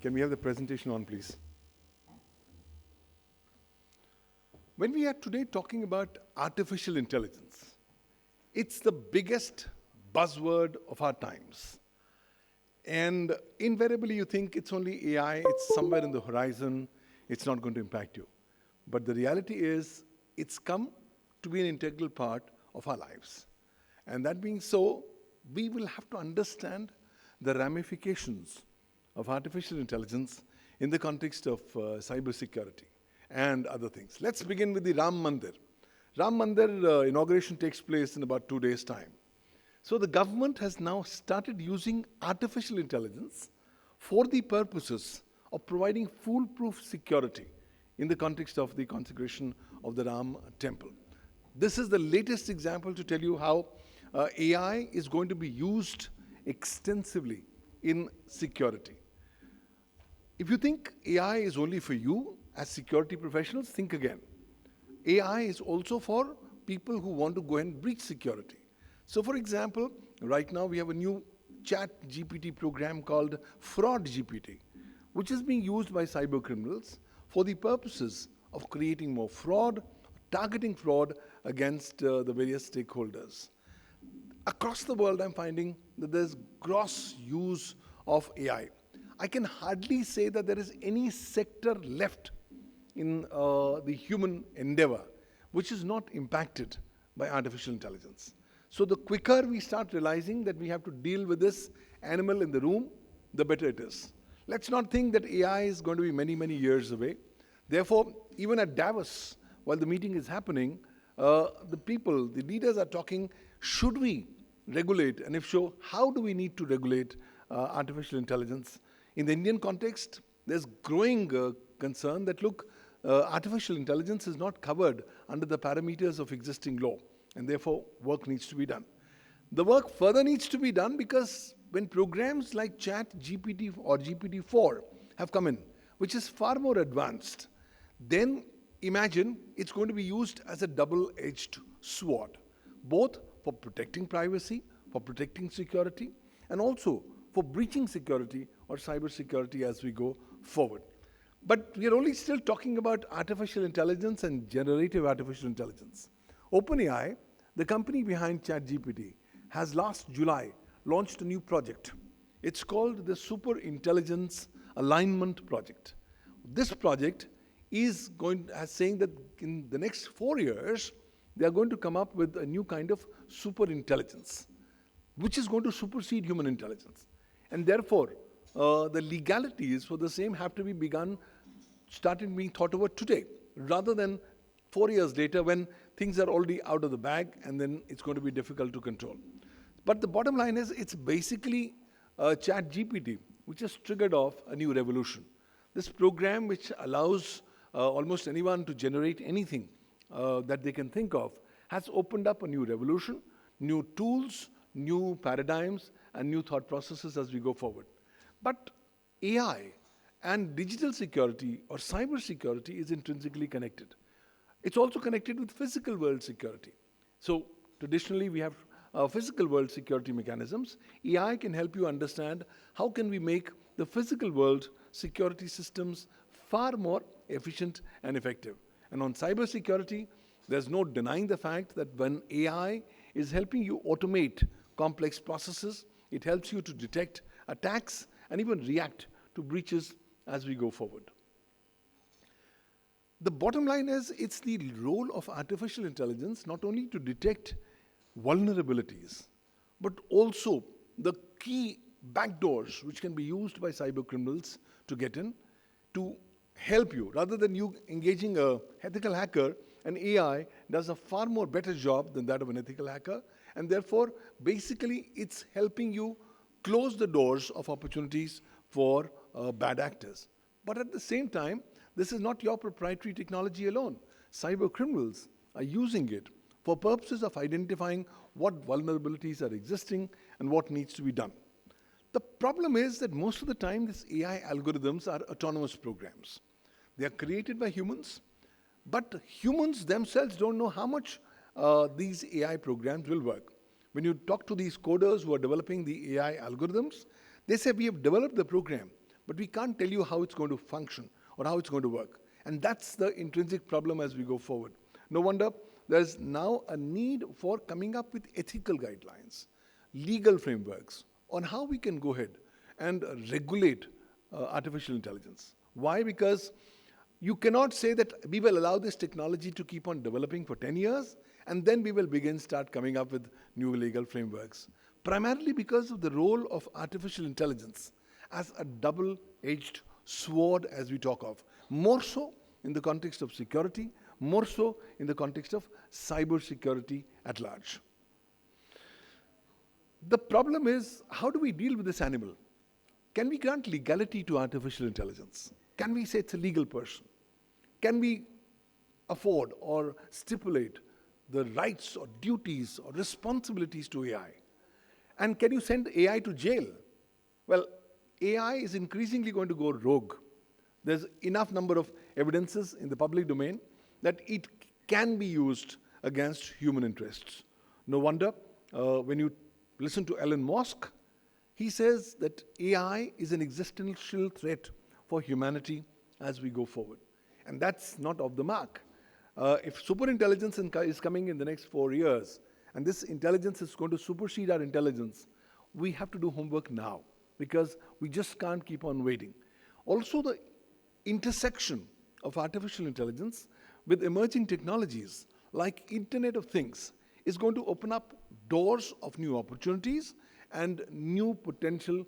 Can we have the presentation on, please? When we are today talking about artificial intelligence, it's the biggest buzzword of our times. And invariably you think it's only AI, it's somewhere in the horizon, it's not going to impact you. But the reality is, it's come to be an integral part of our lives. And that being so, we will have to understand the ramifications of artificial intelligence in the context of cybersecurity and other things. Let's begin with the Ram Mandir. Ram Mandir inauguration takes place in about 2 days' time. So the government has now started using artificial intelligence for the purposes of providing foolproof security in the context of the consecration of the Ram temple. This is the latest example to tell you how AI is going to be used extensively in security. If you think AI is only for you as security professionals, think again. AI is also for people who want to go and breach security. So for example, right now we have a new chat GPT program called Fraud GPT, which is being used by cyber criminals for the purposes of creating more fraud, targeting fraud against the various stakeholders. Across the world, I'm finding that there's gross use of AI. I can hardly say that there is any sector left in the human endeavor which is not impacted by artificial intelligence. So the quicker we start realizing that we have to deal with this animal in the room, the better it is. Let's not think that AI is going to be many, many years away. Therefore, even at Davos, while the meeting is happening, the leaders are talking, should we regulate, and if so, how do we need to regulate artificial intelligence? In the Indian context, there's growing concern that, look, artificial intelligence is not covered under the parameters of existing law, and therefore work needs to be done. The work further needs to be done because when programs like Chat GPT or GPT-4 have come in, which is far more advanced, then imagine it's going to be used as a double-edged sword, both for protecting privacy, for protecting security, and also for breaching security or cyber security as we go forward. But we are only still talking about artificial intelligence and generative artificial intelligence. OpenAI, the company behind ChatGPT, has last July launched a new project. It's called the Super Intelligence Alignment Project. This project is saying that in the next 4 years, they are going to come up with a new kind of super intelligence, which is going to supersede human intelligence. And therefore, the legalities for the same have to be started being thought over today, rather than 4 years later when things are already out of the bag and then it's going to be difficult to control. But the bottom line is, it's basically ChatGPT, which has triggered off a new revolution. This program, which allows almost anyone to generate anything that they can think of, has opened up a new revolution, new tools, new paradigms, and new thought processes as we go forward. But AI and digital security or cyber security is intrinsically connected. It's also connected with physical world security. So traditionally we have physical world security mechanisms. AI can help you understand how can we make the physical world security systems far more efficient and effective. And on cyber security, there's no denying the fact that when AI is helping you automate complex processes, it helps you to detect attacks and even react to breaches as we go forward. The bottom line is, it's the role of artificial intelligence not only to detect vulnerabilities, but also the key backdoors which can be used by cyber criminals to get in, to help you. Rather than you engaging an ethical hacker, an AI does a far more better job than that of an ethical hacker, and therefore, basically, it's helping you close the doors of opportunities for bad actors. But at the same time, this is not your proprietary technology alone. Cyber criminals are using it for purposes of identifying what vulnerabilities are existing and what needs to be done. The problem is that most of the time, these AI algorithms are autonomous programs. They are created by humans, but humans themselves don't know how much these AI programs will work. When you talk to these coders who are developing the AI algorithms, they say, we have developed the program, but we can't tell you how it's going to function or how it's going to work. And that's the intrinsic problem as we go forward. No wonder there's now a need for coming up with ethical guidelines, legal frameworks on how we can go ahead and regulate artificial intelligence. Why? Because you cannot say that we will allow this technology to keep on developing for 10 years and then we will start coming up with new legal frameworks. Primarily because of the role of artificial intelligence as a double-edged sword as we talk of. More so in the context of security, more so in the context of cyber security at large. The problem is, how do we deal with this animal? Can we grant legality to artificial intelligence? Can we say it's a legal person? Can we afford or stipulate the rights or duties or responsibilities to AI? And can you send AI to jail? Well, AI is increasingly going to go rogue. There's enough number of evidences in the public domain that it can be used against human interests. No wonder when you listen to Elon Musk, he says that AI is an existential threat for humanity as we go forward. And that's not off the mark. If superintelligence is coming in the next 4 years, and this intelligence is going to supersede our intelligence, we have to do homework now, because we just can't keep on waiting. Also, the intersection of artificial intelligence with emerging technologies like Internet of Things is going to open up doors of new opportunities and new potential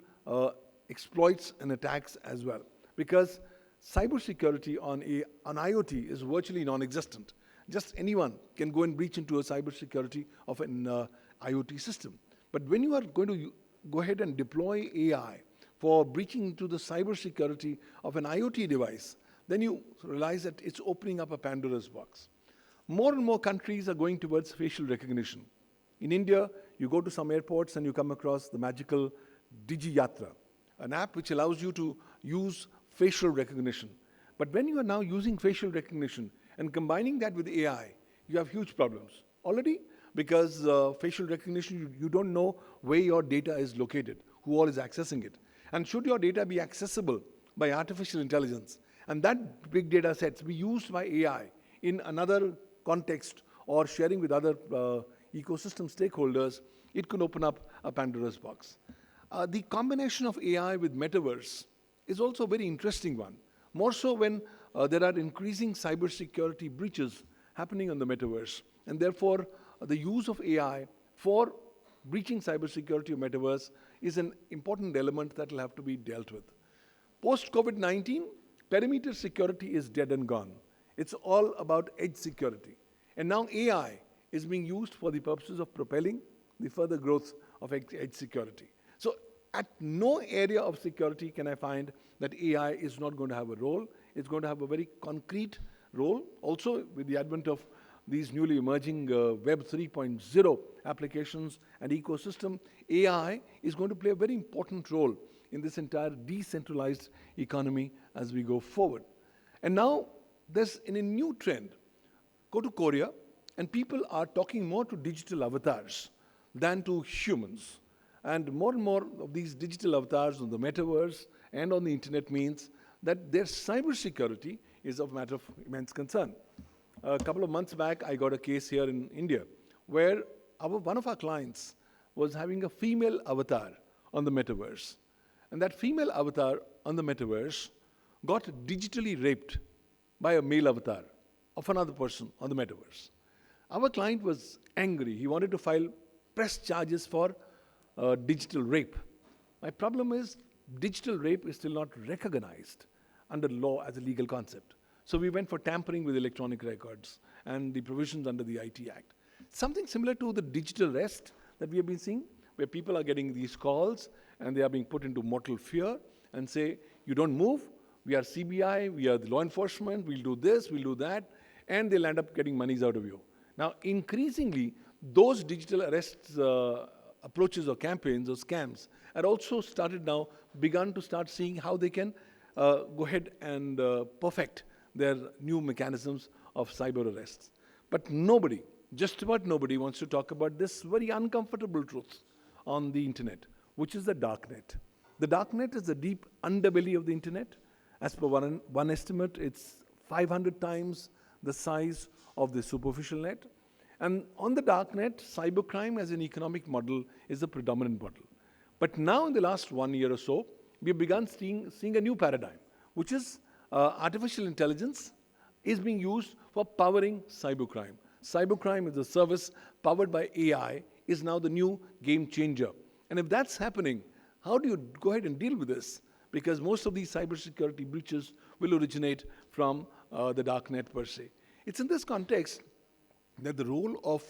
exploits and attacks as well. Because cybersecurity on IoT is virtually non-existent. Just anyone can go and breach into a cybersecurity of an IoT system. But when you are going to go ahead and deploy AI for breaching into the cybersecurity of an IoT device, then you realize that it's opening up a Pandora's box. More and more countries are going towards facial recognition. In India, you go to some airports and you come across the magical Digi Yatra, an app which allows you to use facial recognition. But when you are now using facial recognition and combining that with AI, you have huge problems. Already, because facial recognition, you don't know where your data is located, who all is accessing it. And should your data be accessible by artificial intelligence, and that big data sets be used by AI in another context or sharing with other ecosystem stakeholders, it could open up a Pandora's box. The combination of AI with metaverse is also a very interesting one. More so when there are increasing cybersecurity breaches happening on the metaverse. And therefore, the use of AI for breaching cybersecurity of metaverse is an important element that will have to be dealt with. Post-COVID-19, perimeter security is dead and gone. It's all about edge security. And now AI is being used for the purposes of propelling the further growth of edge security. So at no area of security can I find that AI is not going to have a role. It's going to have a very concrete role. Also, with the advent of these newly emerging Web 3.0 applications and ecosystem, AI is going to play a very important role in this entire decentralized economy as we go forward. And now, there's a new trend. Go to Korea, and people are talking more to digital avatars than to humans. And more of these digital avatars on the metaverse and on the internet means that their cybersecurity is of matter of immense concern. A couple of months back, I got a case here in India where one of our clients was having a female avatar on the metaverse. And that female avatar on the metaverse got digitally raped by a male avatar of another person on the metaverse. Our client was angry. He wanted to file press charges for digital rape. My problem is digital rape is still not recognized under law as a legal concept. So we went for tampering with electronic records and the provisions under the IT Act. Something similar to the digital arrest that we have been seeing, where people are getting these calls and they are being put into mortal fear and say, you don't move, we are CBI, we are the law enforcement, we'll do this, we'll do that, and they'll end up getting monies out of you. Now, increasingly, those digital arrests approaches or campaigns or scams are also begun to start seeing how they can go ahead and perfect their new mechanisms of cyber arrests. But nobody, just about nobody, wants to talk about this very uncomfortable truth on the internet, which is the dark net. The darknet is the deep underbelly of the internet. As per one estimate, it's 500 times the size of the superficial net. And on the darknet, cybercrime as an economic model is the predominant model. But now in the last 1 year or so, we've begun seeing a new paradigm, which is artificial intelligence is being used for powering cybercrime. Cybercrime is a service powered by AI, is now the new game changer. And if that's happening, how do you go ahead and deal with this? Because most of these cybersecurity breaches will originate from the darknet per se. It's in this context that the role of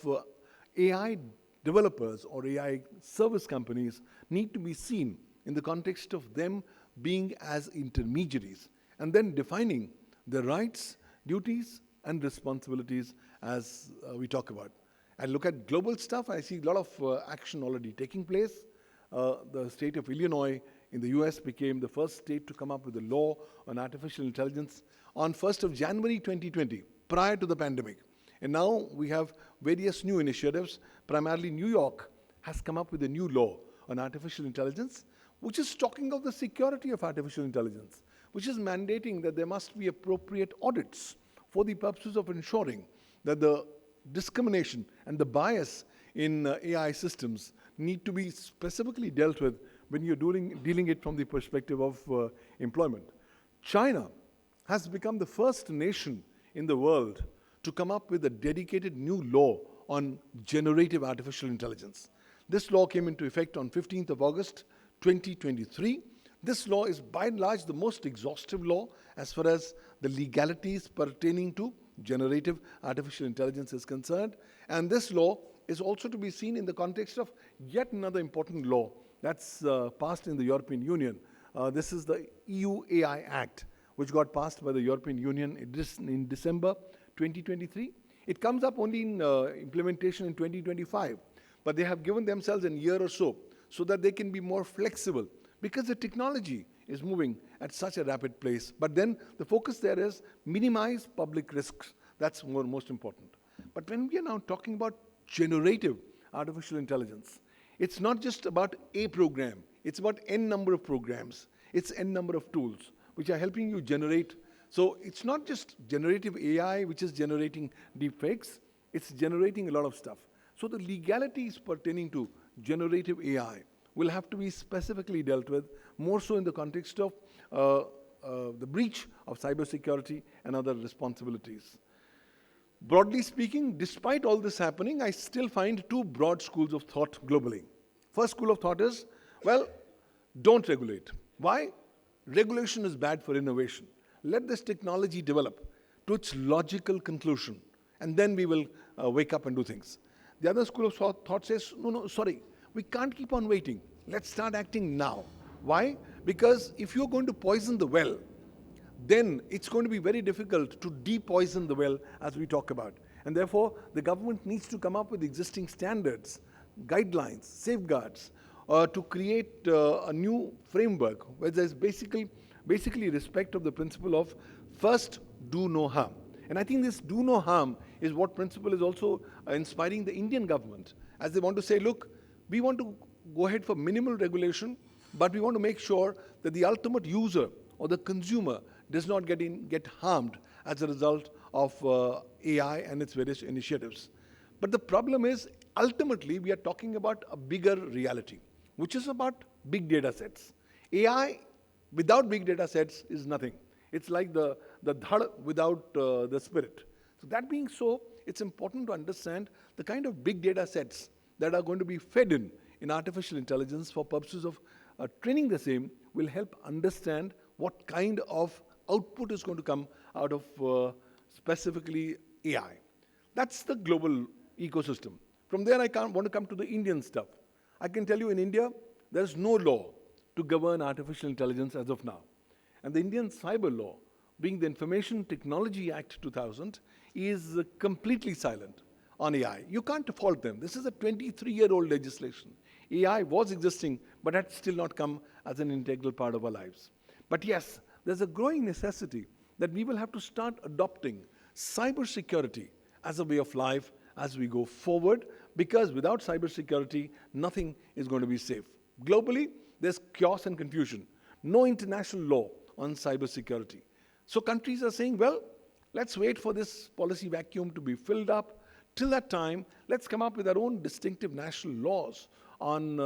AI developers or AI service companies need to be seen in the context of them being as intermediaries and then defining the rights, duties, and responsibilities as we talk about. And look at global stuff, I see a lot of action already taking place. The state of Illinois in the US became the first state to come up with a law on artificial intelligence on 1st of January 2020, prior to the pandemic. And now we have various new initiatives. Primarily New York has come up with a new law on artificial intelligence, which is talking of the security of artificial intelligence, which is mandating that there must be appropriate audits for the purposes of ensuring that the discrimination and the bias in AI systems need to be specifically dealt with when you're dealing it from the perspective of employment. China has become the first nation in the world to come up with a dedicated new law on generative artificial intelligence. This law came into effect on 15th of August 2023. This law is by and large the most exhaustive law as far as the legalities pertaining to generative artificial intelligence is concerned. And this law is also to be seen in the context of yet another important law that's passed in the European Union. This is the EU AI Act, which got passed by the European Union in December 2023. It comes up only in implementation in 2025, but they have given themselves a year or so that they can be more flexible because the technology is moving at such a rapid pace. But then the focus there is minimize public risks. That's most important. But when we are now talking about generative artificial intelligence, it's not just about a program. It's about n number of programs. It's n number of tools which are helping you generate. So it's not just generative AI which is generating deepfakes. It's generating a lot of stuff. So the legalities pertaining to generative AI will have to be specifically dealt with, more so in the context of the breach of cybersecurity and other responsibilities. Broadly speaking, despite all this happening, I still find two broad schools of thought globally. First school of thought is, well, don't regulate. Why? Regulation is bad for innovation. Let this technology develop to its logical conclusion, and then we will wake up and do things. The other school of thought says, no, sorry, we can't keep on waiting. Let's start acting now. Why? Because if you're going to poison the well, then it's going to be very difficult to de-poison the well as we talk about. And therefore, the government needs to come up with existing standards, guidelines, safeguards, to create a new framework where there's basically respect of the principle of first, do no harm. And I think this do no harm is what principle is also inspiring the Indian government, as they want to say, look, we want to go ahead for minimal regulation, but we want to make sure that the ultimate user or the consumer does not get harmed as a result of AI and its various initiatives. But the problem is, ultimately, we are talking about a bigger reality, which is about big data sets. AI without big data sets is nothing. It's like the dhad without the spirit. So that being so, it's important to understand the kind of big data sets that are going to be fed in artificial intelligence for purposes of training the same will help understand what kind of output is going to come out of specifically AI. That's the global ecosystem. From there, I want to come to the Indian stuff. I can tell you in India, there's no law to govern artificial intelligence as of now. And the Indian cyber law, being the Information Technology Act 2000, is completely silent on AI. You can't fault them. This is a 23-year-old legislation. AI was existing, but had still not come as an integral part of our lives. But yes, there's a growing necessity that we will have to start adopting cybersecurity as a way of life as we go forward, because without cybersecurity, nothing is going to be safe. Globally, there's chaos and confusion. No international law on cybersecurity. So countries are saying, well, let's wait for this policy vacuum to be filled up. Till that time, let's come up with our own distinctive national laws on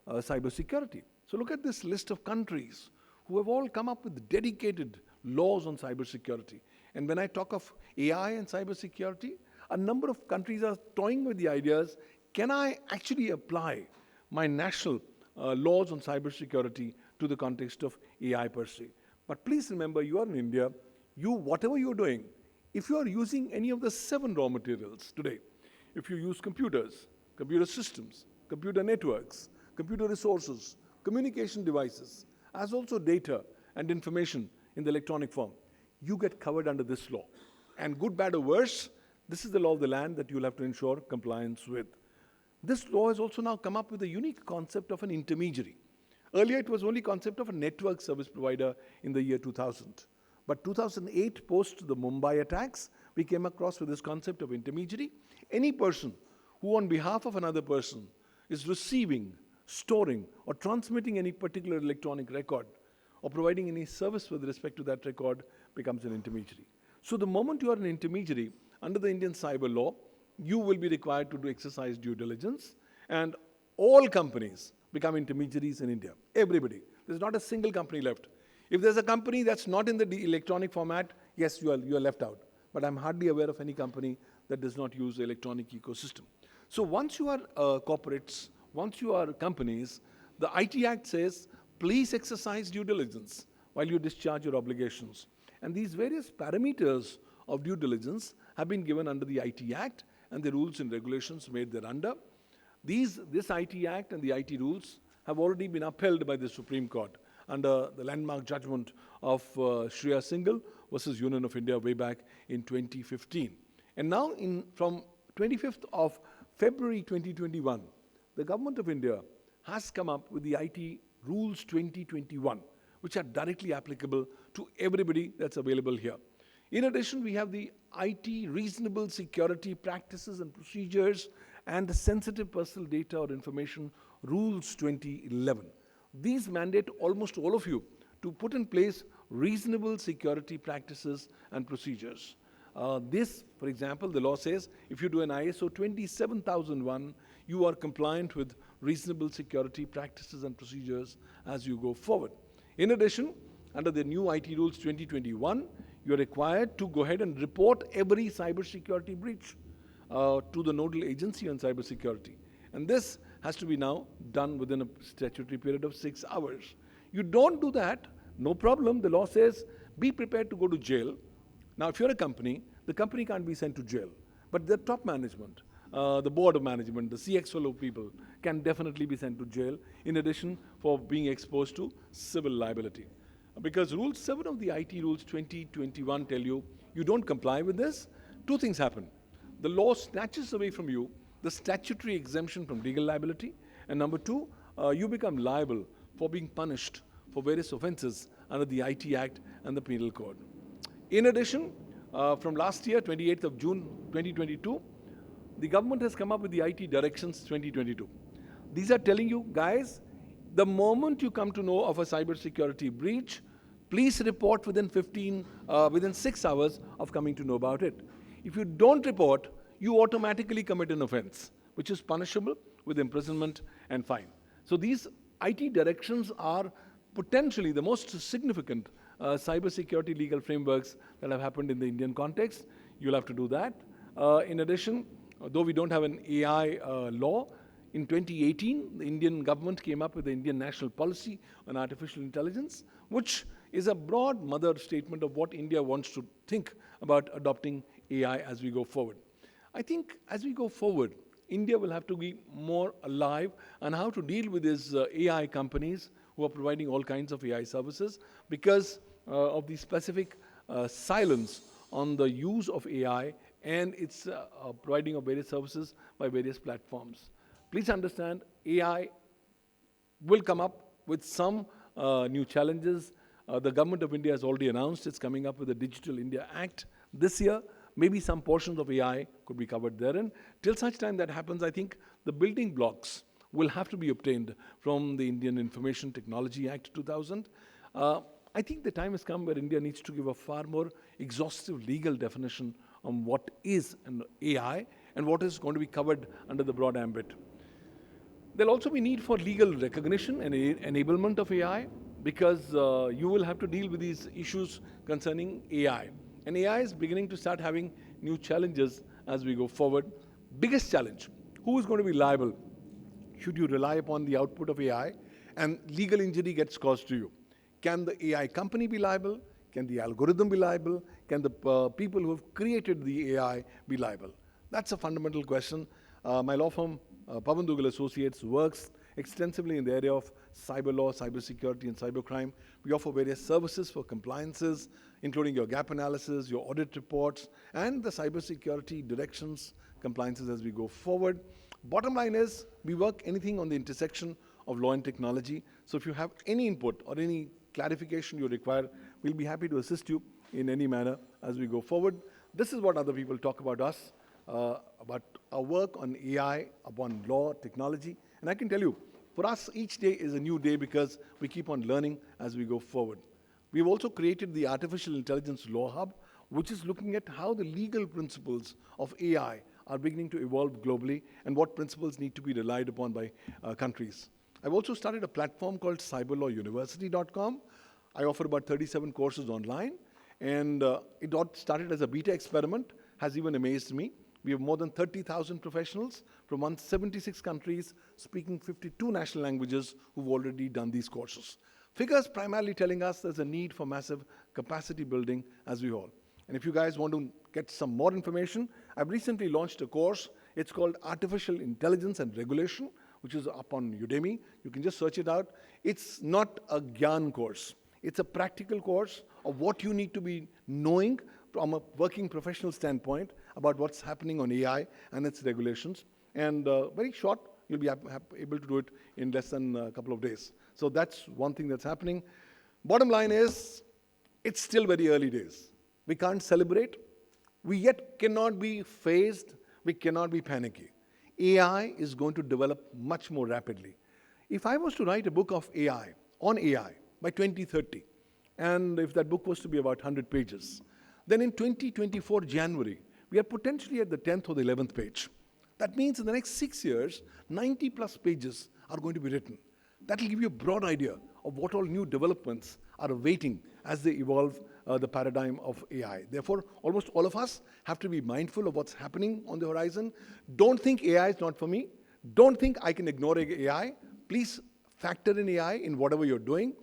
cybersecurity. So look at this list of countries who have all come up with dedicated laws on cybersecurity. And when I talk of AI and cybersecurity, a number of countries are toying with the ideas, can I actually apply my national laws on cybersecurity to the context of AI per se? But please remember, you are in India, whatever you're doing, if you are using any of the 7 raw materials today, if you use computers, computer systems, computer networks, computer resources, communication devices, as also data and information in the electronic form, you get covered under this law. And good, bad, or worse, this is the law of the land that you'll have to ensure compliance with. This law has also now come up with a unique concept of an intermediary. Earlier, it was only concept of a network service provider in the year 2000. But 2008, post the Mumbai attacks, we came across with this concept of intermediary. Any person who on behalf of another person is receiving, storing, or transmitting any particular electronic record, or providing any service with respect to that record, becomes an intermediary. So the moment you are an intermediary, under the Indian cyber law, you will be required to exercise due diligence, and all companies become intermediaries in India. Everybody. There's not a single company left. If there's a company that's not in the electronic format, yes, you are left out. But I'm hardly aware of any company that does not use the electronic ecosystem. So once you are corporates, once you are companies, the IT Act says, please exercise due diligence while you discharge your obligations. And these various parameters of due diligence have been given under the IT Act and the rules and regulations made thereunder. This IT Act and the IT rules have already been upheld by the Supreme Court under the landmark judgment of Shreya Singhal versus Union of India way back in 2015. And now, from 25th of February 2021, the Government of India has come up with the IT Rules 2021, which are directly applicable to everybody that's available here. In addition, we have the IT Reasonable Security Practices and Procedures and the Sensitive Personal Data or Information Rules 2011. These mandate almost all of you to put in place reasonable security practices and procedures. This, for example, the law says if you do an ISO 27001, you are compliant with reasonable security practices and procedures as you go forward. In addition, under the new IT Rules 2021, you are required to go ahead and report every cybersecurity breach to the nodal agency on cybersecurity. And this has to be now done within a statutory period of 6 hours. You don't do that, no problem. The law says be prepared to go to jail. Now, if you're a company, the company can't be sent to jail. But the top management, the board of management, the CXO people can definitely be sent to jail, in addition for being exposed to civil liability. Because Rule 7 of the IT Rules 2021 tell you, you don't comply with this, 2 things happen. The law snatches away from you the statutory exemption from legal liability, and number 2, you become liable for being punished for various offenses under the IT Act and the Penal Code. In addition, from last year, 28th of June 2022, the government has come up with the IT Directions 2022. These are telling you, guys, the moment you come to know of a cybersecurity breach, please report within 6 hours of coming to know about it. If you don't report, you automatically commit an offense, which is punishable with imprisonment and fine. So these IT directions are potentially the most significant cybersecurity legal frameworks that have happened in the Indian context. You'll have to do that. In addition, though we don't have an AI law, in 2018, the Indian government came up with the Indian National Policy on Artificial Intelligence, which is a broad mother statement of what India wants to think about adopting AI as we go forward. I think as we go forward, India will have to be more alive on how to deal with these AI companies who are providing all kinds of AI services because of the specific silence on the use of AI and its providing of various services by various platforms. Please understand, AI will come up with some new challenges. The Government of India has already announced it's coming up with the Digital India Act this year. Maybe some portions of AI could be covered therein. Till such time that happens, I think the building blocks will have to be obtained from the Indian Information Technology Act 2000. I think the time has come where India needs to give a far more exhaustive legal definition on what is an AI and what is going to be covered under the broad ambit. There'll also be need for legal recognition and enablement of AI, because you will have to deal with these issues concerning AI. And AI is beginning to start having new challenges as we go forward. Biggest challenge, who is going to be liable should you rely upon the output of AI and legal injury gets caused to you? Can the AI company be liable? Can the algorithm be liable? Can the people who have created the AI be liable? That's a fundamental question. My law firm, Pavan Duggal Associates, works extensively in the area of cyber law, cyber security, and cybercrime. We offer various services for compliances, including your gap analysis, your audit reports, and the cybersecurity directions, compliances as we go forward. Bottom line is, we work anything on the intersection of law and technology. So if you have any input or any clarification you require, we'll be happy to assist you in any manner as we go forward. This is what other people talk about us, about our work on AI, upon law, technology. And I can tell you, for us, each day is a new day because we keep on learning as we go forward. We've also created the Artificial Intelligence Law Hub, which is looking at how the legal principles of AI are beginning to evolve globally and what principles need to be relied upon by countries. I've also started a platform called cyberlawuniversity.com. I offer about 37 courses online, and it got started as a beta experiment, has even amazed me. We have more than 30,000 professionals from 176 countries speaking 52 national languages who've already done these courses. Figures primarily telling us there's a need for massive capacity building as we all. And if you guys want to get some more information, I've recently launched a course. It's called Artificial Intelligence and Regulation, which is up on Udemy. You can just search it out. It's not a Gyan course. It's a practical course of what you need to be knowing from a working professional standpoint about what's happening on AI and its regulations. And very short, you'll be able to do it in less than a couple of days. So that's one thing that's happening. Bottom line is, it's still very early days. We can't celebrate. We yet cannot be phased. We cannot be panicky. AI is going to develop much more rapidly. If I was to write a book of AI, on AI, by 2030, and if that book was to be about 100 pages, then in 2024 January, we are potentially at the 10th or the 11th page. That means in the next 6 years, 90 plus pages are going to be written. That will give you a broad idea of what all new developments are awaiting as they evolve the paradigm of AI. Therefore, almost all of us have to be mindful of what's happening on the horizon. Don't think AI is not for me. Don't think I can ignore AI. Please factor in AI in whatever you're doing.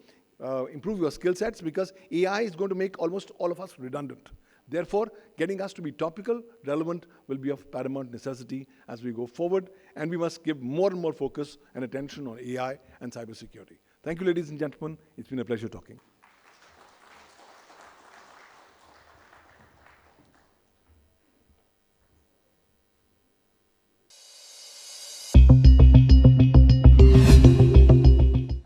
Improve your skill sets, because AI is going to make almost all of us redundant. Therefore, getting us to be topical, relevant will be of paramount necessity as we go forward, and we must give more and more focus and attention on AI and cybersecurity. Thank you, ladies and gentlemen. It's been a pleasure talking.